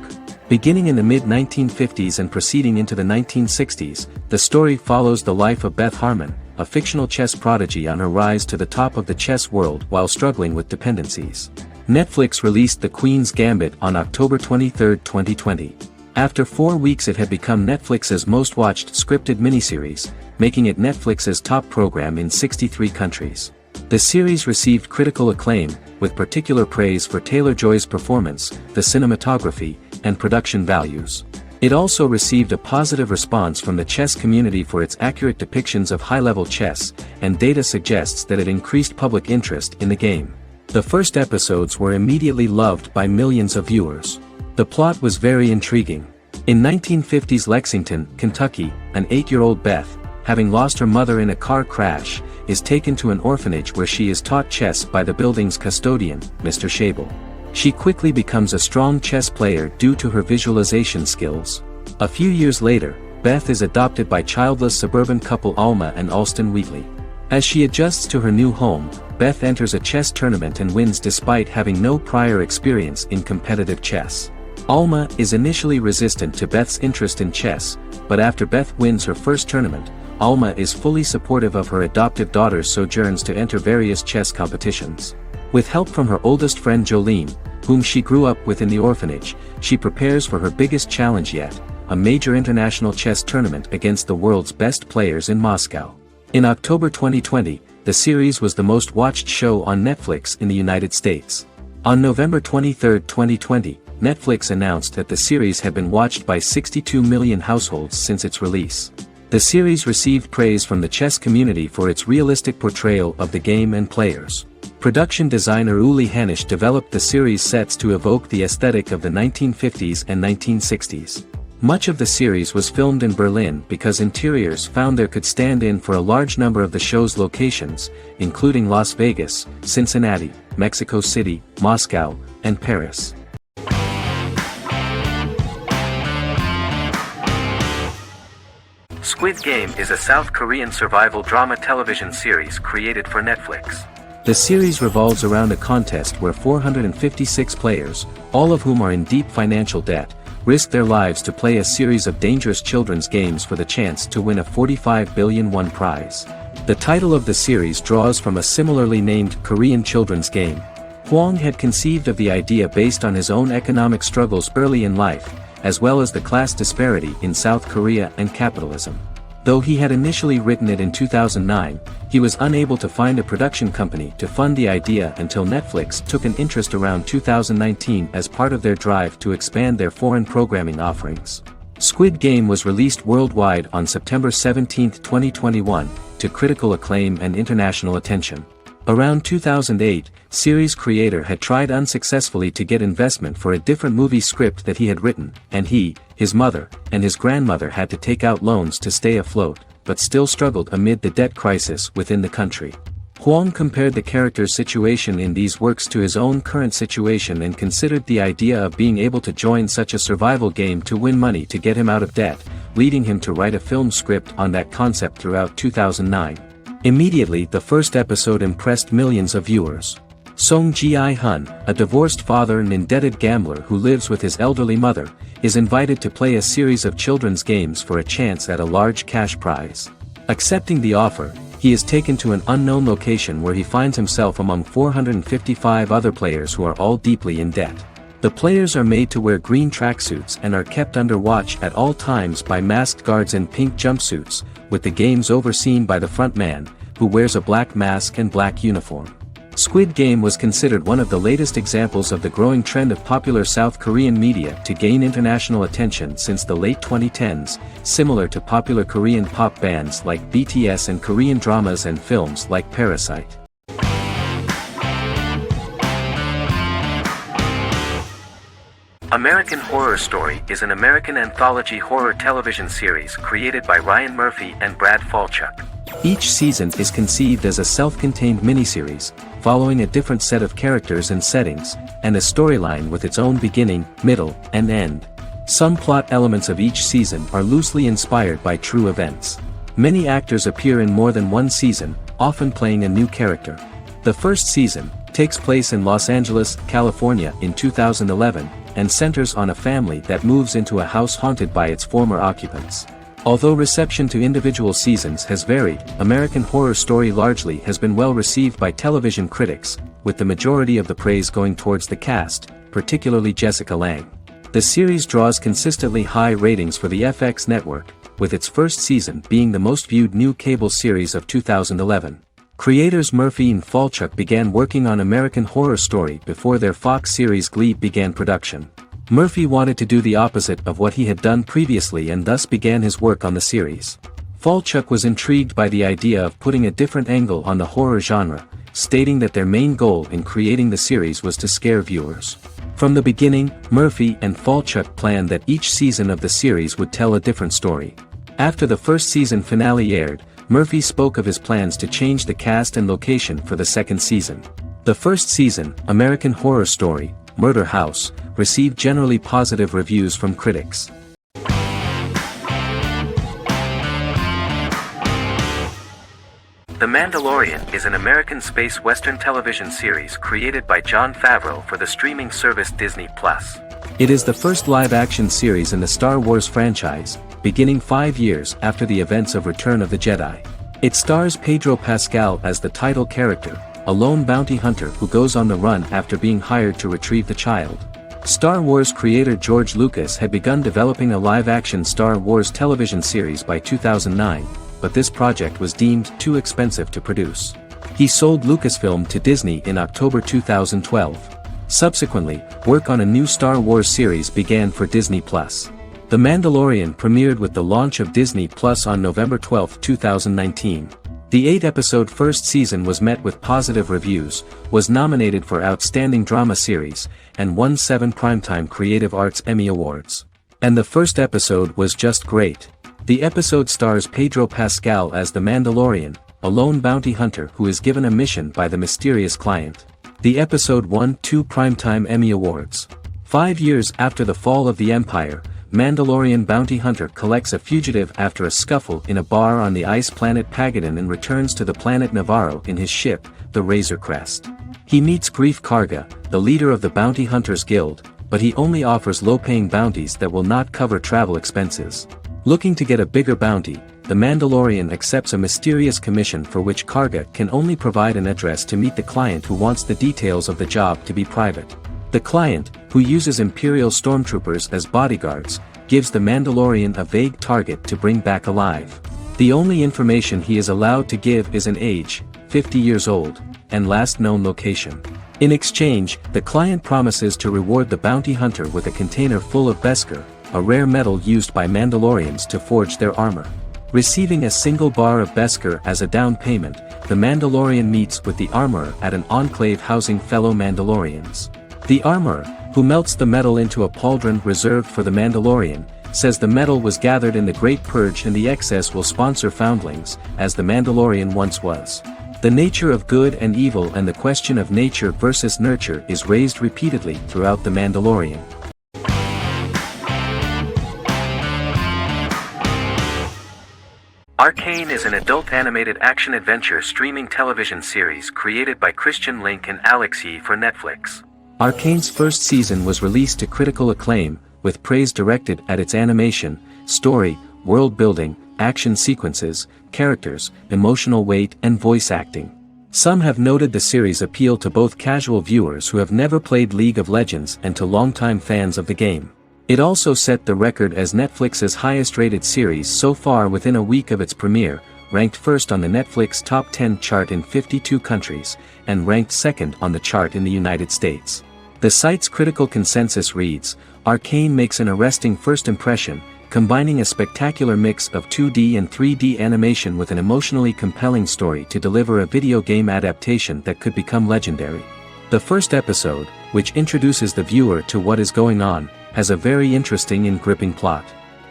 Beginning in the mid-1950s and proceeding into the 1960s, the story follows the life of Beth Harmon, a fictional chess prodigy on her rise to the top of the chess world while struggling with dependencies. Netflix released The Queen's Gambit on October 23, 2020. After 4 weeks it had become Netflix's most watched scripted miniseries, making it Netflix's top program in 63 countries. The series received critical acclaim, with particular praise for Taylor-Joy's performance, the cinematography, and production values. It also received a positive response from the chess community for its accurate depictions of high-level chess, and data suggests that it increased public interest in the game. The first episodes were immediately loved by millions of viewers. The plot was very intriguing. In 1950s Lexington, Kentucky, an 8-year-old Beth, having lost her mother in a car crash, is taken to an orphanage where she is taught chess by the building's custodian, Mr. Shable. She quickly becomes a strong chess player due to her visualization skills. A few years later, Beth is adopted by childless suburban couple Alma and Alston Wheatley. As she adjusts to her new home, Beth enters a chess tournament and wins despite having no prior experience in competitive chess. Alma is initially resistant to Beth's interest in chess, but after Beth wins her first tournament, Alma is fully supportive of her adoptive daughter's sojourns to enter various chess competitions. With help from her oldest friend Jolene, whom she grew up with in the orphanage, she prepares for her biggest challenge yet, a major international chess tournament against the world's best players in Moscow. In October 2020, the series was the most watched show on Netflix in the United States. On November 23, 2020, Netflix announced that the series had been watched by 62 million households since its release. The series received praise from the chess community for its realistic portrayal of the game and players. Production designer Uli Hanisch developed the series sets to evoke the aesthetic of the 1950s and 1960s. Much of the series was filmed in Berlin because interiors found there could stand in for a large number of the show's locations, including Las Vegas, Cincinnati, Mexico City, Moscow, and Paris. Squid Game is a South Korean survival drama television series created for Netflix. The series revolves around a contest where 456 players, all of whom are in deep financial debt, risk their lives to play a series of dangerous children's games for the chance to win a 45 billion won prize. The title of the series draws from a similarly named Korean children's game. Hwang had conceived of the idea based on his own economic struggles early in life, as well as the class disparity in South Korea and capitalism. Though he had initially written it in 2009, he was unable to find a production company to fund the idea until Netflix took an interest around 2019 as part of their drive to expand their foreign programming offerings. Squid Game was released worldwide on September 17, 2021, to critical acclaim and international attention. Around 2008, series creator had tried unsuccessfully to get investment for a different movie script that he had written, and he, his mother, and his grandmother had to take out loans to stay afloat, but still struggled amid the debt crisis within the country. Hwang compared the character's situation in these works to his own current situation and considered the idea of being able to join such a survival game to win money to get him out of debt, leading him to write a film script on that concept throughout 2009. Immediately the first episode impressed millions of viewers. Song Ji-hun, a divorced father and indebted gambler who lives with his elderly mother, is invited to play a series of children's games for a chance at a large cash prize. Accepting the offer, he is taken to an unknown location where he finds himself among 455 other players who are all deeply in debt. The players are made to wear green tracksuits and are kept under watch at all times by masked guards in pink jumpsuits, with the games overseen by the front man, who wears a black mask and black uniform. Squid Game was considered one of the latest examples of the growing trend of popular South Korean media to gain international attention since the late 2010s, similar to popular Korean pop bands like BTS and Korean dramas and films like Parasite. American Horror Story is an American anthology horror television series created by Ryan Murphy and Brad Falchuk. Each season is conceived as a self-contained miniseries, following a different set of characters and settings, and a storyline with its own beginning, middle, and end. Some plot elements of each season are loosely inspired by true events. Many actors appear in more than one season, often playing a new character. The first season takes place in Los Angeles, California in 2011, and centers on a family that moves into a house haunted by its former occupants. Although reception to individual seasons has varied, American Horror Story largely has been well received by television critics, with the majority of the praise going towards the cast, particularly Jessica Lange. The series draws consistently high ratings for the FX network, with its first season being the most viewed new cable series of 2011. Creators Murphy and Falchuk began working on American Horror Story before their Fox series Glee began production. Murphy wanted to do the opposite of what he had done previously and thus began his work on the series. Falchuk was intrigued by the idea of putting a different angle on the horror genre, stating that their main goal in creating the series was to scare viewers. From the beginning, Murphy and Falchuk planned that each season of the series would tell a different story. After the first season finale aired, Murphy spoke of his plans to change the cast and location for the second season. The first season, American Horror Story, Murder House, received generally positive reviews from critics. The Mandalorian is an American space western television series created by Jon Favreau for the streaming service Disney+. It is the first live-action series in the Star Wars franchise, beginning 5 years after the events of Return of the Jedi. It stars Pedro Pascal as the title character, a lone bounty hunter who goes on the run after being hired to retrieve the child. Star Wars creator George Lucas had begun developing a live-action Star Wars television series by 2009, but this project was deemed too expensive to produce. He sold Lucasfilm to Disney in October 2012. Subsequently, work on a new Star Wars series began for Disney+. The Mandalorian premiered with the launch of Disney Plus on November 12, 2019. The 8-episode first season was met with positive reviews, was nominated for Outstanding Drama Series, and won 7 Primetime Creative Arts Emmy Awards. And the first episode was just great. The episode stars Pedro Pascal as the Mandalorian, a lone bounty hunter who is given a mission by the mysterious client. The episode won 2 Primetime Emmy Awards. 5 years after the fall of the Empire, Mandalorian bounty hunter collects a fugitive after a scuffle in a bar on the ice planet Pagadan and returns to the planet Navarro in his ship, the Razor Crest. He meets Grief Karga, the leader of the Bounty Hunters Guild, but he only offers low-paying bounties that will not cover travel expenses. Looking to get a bigger bounty, the Mandalorian accepts a mysterious commission for which Karga can only provide an address to meet the client who wants the details of the job to be private. The client, who uses Imperial stormtroopers as bodyguards, gives the Mandalorian a vague target to bring back alive. The only information he is allowed to give is an age, 50 years old, and last known location. In exchange, the client promises to reward the bounty hunter with a container full of Beskar, a rare metal used by Mandalorians to forge their armor. Receiving a single bar of Beskar as a down payment, the Mandalorian meets with the armorer at an enclave housing fellow Mandalorians. The armorer, who melts the metal into a pauldron reserved for the Mandalorian, says the metal was gathered in the Great Purge and the excess will sponsor foundlings, as the Mandalorian once was. The nature of good and evil and the question of nature versus nurture is raised repeatedly throughout The Mandalorian. Arcane is an adult animated action-adventure streaming television series created by Christian Link and Alex Yee for Netflix. Arcane's first season was released to critical acclaim, with praise directed at its animation, story, world-building, action sequences, characters, emotional weight and voice acting. Some have noted the series appeal to both casual viewers who have never played League of Legends and to longtime fans of the game. It also set the record as Netflix's highest-rated series so far within a week of its premiere, ranked first on the Netflix Top 10 chart in 52 countries, and ranked second on the chart in the United States. The site's critical consensus reads, "Arcane makes an arresting first impression, combining a spectacular mix of 2D and 3D animation with an emotionally compelling story to deliver a video game adaptation that could become legendary." The first episode, which introduces the viewer to what is going on, has a very interesting and gripping plot.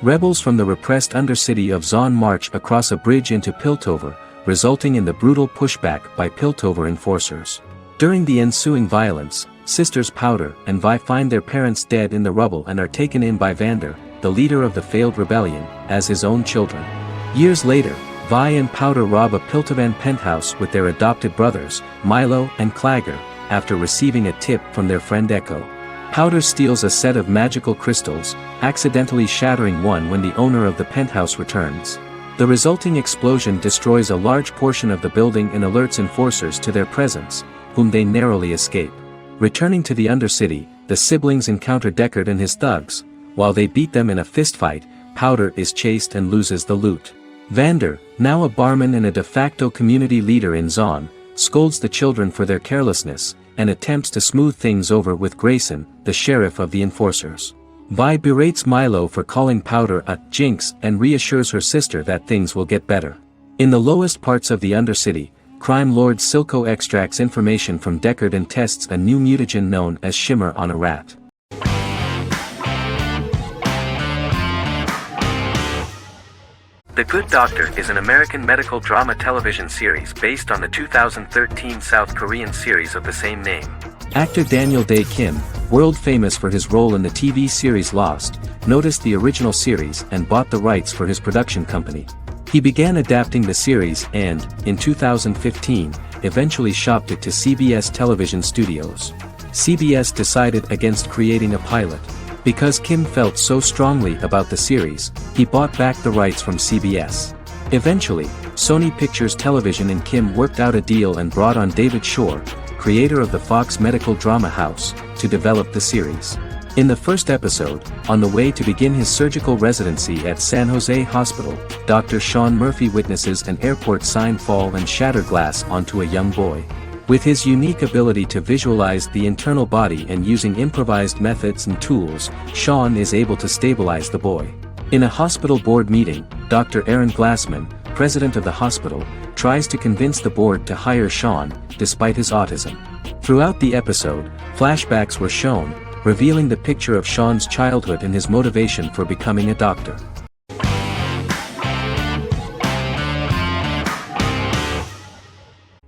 Rebels from the repressed undercity of Zon march across a bridge into Piltover, resulting in the brutal pushback by Piltover enforcers. During the ensuing violence, sisters Powder and Vi find their parents dead in the rubble and are taken in by Vander, the leader of the failed rebellion, as his own children. Years later, Vi and Powder rob a Piltovan penthouse with their adopted brothers, Milo and Clagger, after receiving a tip from their friend Echo. Powder steals a set of magical crystals, accidentally shattering one when the owner of the penthouse returns. The resulting explosion destroys a large portion of the building and alerts enforcers to their presence, whom they narrowly escape. Returning to the Undercity, the siblings encounter Deckard and his thugs. While they beat them in a fistfight, Powder is chased and loses the loot. Vander, now a barman and a de facto community leader in Zon, scolds the children for their carelessness, and attempts to smooth things over with Grayson, the sheriff of the enforcers. Vi berates Milo for calling Powder a jinx and reassures her sister that things will get better. In the lowest parts of the Undercity, crime lord Silco extracts information from Deckard and tests a new mutagen known as Shimmer on a rat. The Good Doctor is an American medical drama television series based on the 2013 South Korean series of the same name. Actor Daniel Dae Kim, world famous for his role in the TV series Lost, noticed the original series and bought the rights for his production company. He began adapting the series and, in 2015, eventually shopped it to CBS Television Studios. CBS decided against creating a pilot. Because Kim felt so strongly about the series, he bought back the rights from CBS. Eventually, Sony Pictures Television and Kim worked out a deal and brought on David Shore, creator of the Fox medical drama house, to develop the series. In the first episode, on the way to begin his surgical residency at San Jose Hospital, Dr. Sean Murphy witnesses an airport sign fall and shatter glass onto a young boy. With his unique ability to visualize the internal body and using improvised methods and tools, Sean is able to stabilize the boy. In a hospital board meeting, Dr. Aaron Glassman, president of the hospital, tries to convince the board to hire Sean, despite his autism. Throughout the episode, flashbacks were shown, revealing the picture of Sean's childhood and his motivation for becoming a doctor.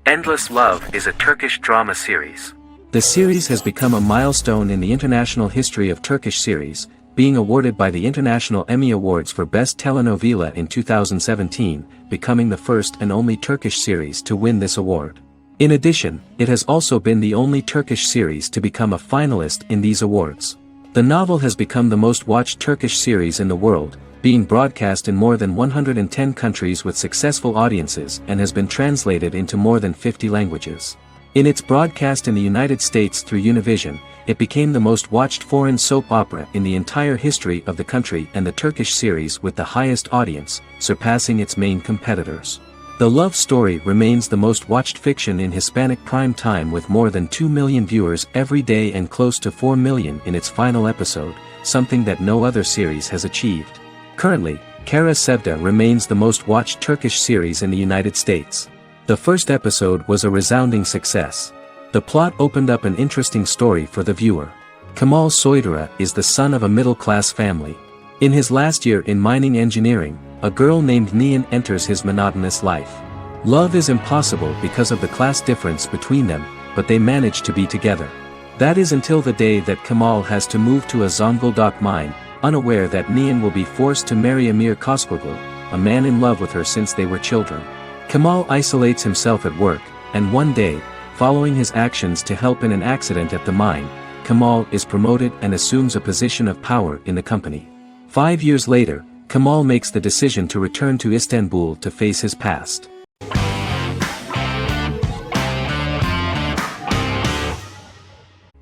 Endless Love is a Turkish drama series. The series has become a milestone in the international history of Turkish series, being awarded by the International Emmy Awards for Best Telenovela in 2017, becoming the first and only Turkish series to win this award. In addition, it has also been the only Turkish series to become a finalist in these awards. The novel has become the most watched Turkish series in the world, being broadcast in more than 110 countries with successful audiences and has been translated into more than 50 languages. In its broadcast in the United States through Univision, it became the most watched foreign soap opera in the entire history of the country and the Turkish series with the highest audience, surpassing its main competitors. The love story remains the most watched fiction in Hispanic prime time with more than 2 million viewers every day and close to 4 million in its final episode, something that no other series has achieved. Currently, Kara Sevda remains the most watched Turkish series in the United States. The first episode was a resounding success. The plot opened up an interesting story for the viewer. Kemal Soydura is the son of a middle-class family. In his last year in mining engineering, a girl named Nihan enters his monotonous life. Love is impossible because of the class difference between them, but they manage to be together. That is until the day that Kemal has to move to a Zonguldak mine, unaware that Nihan will be forced to marry Amir Koskoglu, a man in love with her since they were children. Kemal isolates himself at work, and one day, following his actions to help in an accident at the mine, Kemal is promoted and assumes a position of power in the company. 5 years later, Kemal makes the decision to return to Istanbul to face his past.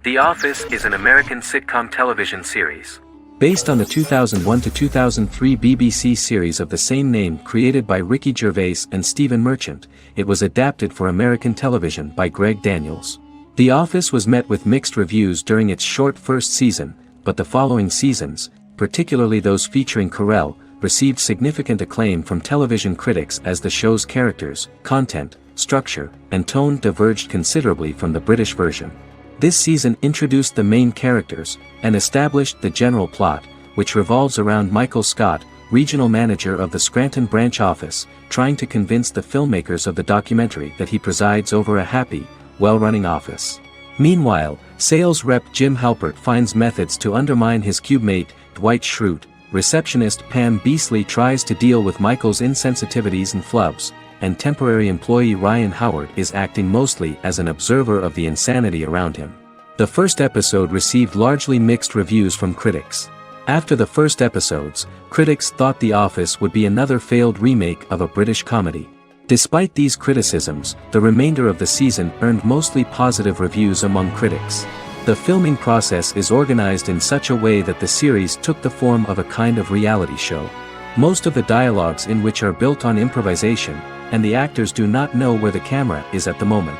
The Office is an American sitcom television series. Based on the 2001 to 2003 BBC series of the same name created by Ricky Gervais and Stephen Merchant, it was adapted for American television by Greg Daniels. The Office was met with mixed reviews during its short first season, but the following seasons, particularly those featuring Carell, received significant acclaim from television critics as the show's characters, content, structure, and tone diverged considerably from the British version. This season introduced the main characters, and established the general plot, which revolves around Michael Scott, regional manager of the Scranton branch office, trying to convince the filmmakers of the documentary that he presides over a happy, well-running office. Meanwhile, sales rep Jim Halpert finds methods to undermine his cube-mate, Dwight Schrute. Receptionist Pam Beasley tries to deal with Michael's insensitivities and flubs, and temporary employee Ryan Howard is acting mostly as an observer of the insanity around him. The first episode received largely mixed reviews from critics. After the first episodes, critics thought The Office would be another failed remake of a British comedy. Despite these criticisms, the remainder of the season earned mostly positive reviews among critics. The filming process is organized in such a way that the series took the form of a kind of reality show. Most of the dialogues in which are built on improvisation, and the actors do not know where the camera is at the moment.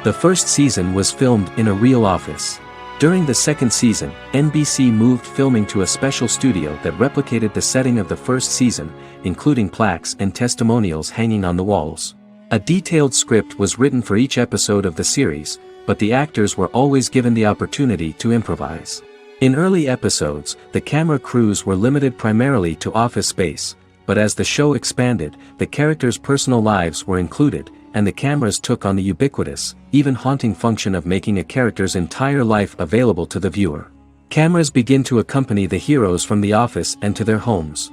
The first season was filmed in a real office. During the second season, NBC moved filming to a special studio that replicated the setting of the first season, including plaques and testimonials hanging on the walls. A detailed script was written for each episode of the series, but the actors were always given the opportunity to improvise. In early episodes, the camera crews were limited primarily to office space, but as the show expanded, the characters' personal lives were included, and the cameras took on the ubiquitous, even haunting function of making a character's entire life available to the viewer. Cameras begin to accompany the heroes from the office and to their homes.